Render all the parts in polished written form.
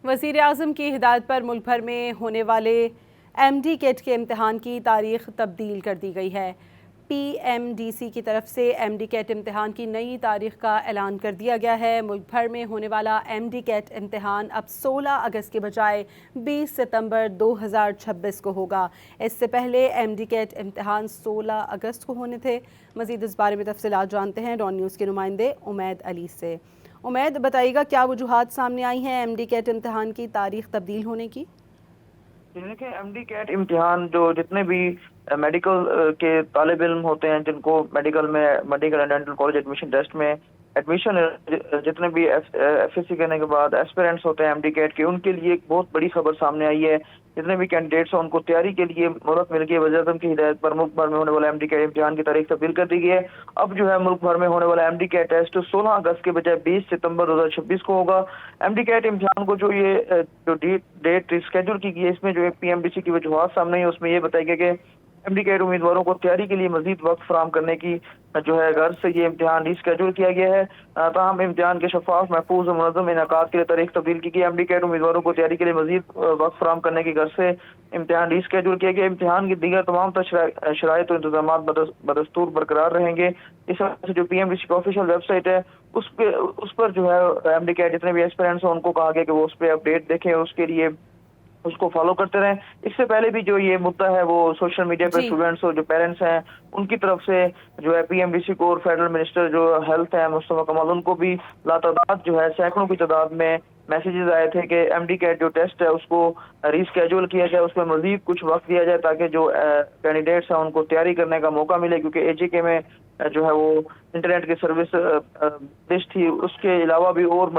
वज़ीर आज़म की हिदायत पर मुल्क भर में होने वाले MD कैट के इम्तहान की तारीख तब्दील कर दी गई है। PMDC की तरफ से MD कैट इम्तहान की नई तारीख का ऐलान कर दिया गया है। मुल्क भर में होने वाला MD कैट इम्तहान अब 16 अगस्त के बजाय 20 सितंबर 2026 को होगा। इससे पहले MD कैट इम्तहान 16 अगस्त को होने थे। मज़ीद इस बारे में तफसीलात जानते हैं डॉन न्यूज़ के नुमाइंदे उमैद अली से। उमैद, बताइएगा क्या वजूहात सामने आई हैं MD कैट इम्तहान की तारीख तब्दील होने की? देखिए, MD कैट इम्तिहान जो जितने भी मेडिकल के तालिब इल्म होते हैं, जिनको medical and dental college admission test में एडमिशन, जितने भी FSC करने के बाद एस्पिरेंट्स होते हैं MD कैट के, उनके लिए एक बहुत बड़ी खबर सामने आई है। जितने भी कैंडिडेट्स हैं उनको तैयारी के लिए मोहलत मिल गई है। वज़ीर आज़म की हिदायत पर मुल्क भर में होने वाला MD कैट इम्तिहान की तारीख तब्दील कर दी गई है। अब जो है मुल्क भर में होने वाला MD कैट टेस्ट 16 अगस्त के बजाय 20 सितंबर 2026 को होगा। MD कैट इम्तिहान को जो डेट रिस्केड्यूल की गई है, इसमें जो एक PMDC की वजूहात सामने है, उसमें ये बताया गया कि MD कैट उम्मीदवारों को तैयारी के लिए मजीद वक्त फराहम करने की जो है गर्ज से ये इम्तिहान रिस्केड्यूल किया गया है। ताहम इम्तिहान के शफाफ, महफूज और मुनज़्ज़म इनेकाद के लिए तारीख तब्दील की गई। MD कैट उम्मीदवारों को तैयारी के लिए मजीद वक्त फराहम करने की गर्ज से इम्तिहान रिस्केड्यूल किया गया। इम्तिहान की दीगर तमाम शराइत और इंतजाम बदस्तूर बरकरार रहेंगे। इस वजह से जो PMDC की ऑफिशियल वेबसाइट है उस पर जो है MD कैट जितने भी एस्पिरेंट्स हैं उनको कहा गया कि वो उस पर अपडेट देखें, उसके लिए उसको फॉलो करते रहें। इससे पहले भी जो ये मुद्दा है वो सोशल मीडिया पर स्टूडेंट्स और जो पेरेंट्स हैं उनकी तरफ से जो है PMDC को और फेडरल मिनिस्टर जो हेल्थ है मुस्तफा कमाल, उनको भी लातादाद जो है सैकड़ों की तादाद में मैसेजेस आए थे कि MD कैट जो टेस्ट है उसको रिस्केड्यूल किया जाए, उसमें मजीद कुछ वक्त दिया जाए ताकि जो कैंडिडेट्स हैं उनको तैयारी करने का मौका मिले, क्योंकि AJK में जो है वो इंटरनेट की सर्विस डिश थी। उसके अलावा भी और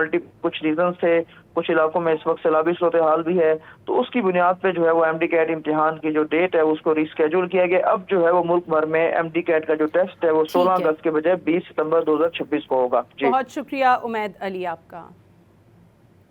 कुछ रीजन थे, कुछ इलाकों में इस वक्त सैलाबी सूरत हाल भी है, तो उसकी बुनियाद पे जो है वो MD कैट इम्तिहान की जो डेट है उसको रिस्केड्यूल किया गया। अब जो है वो मुल्क भर में MD कैट का जो टेस्ट है वो 16 अगस्त के बजाय 20 सितंबर 2026 को होगा। बहुत शुक्रिया उमैद अली आपका।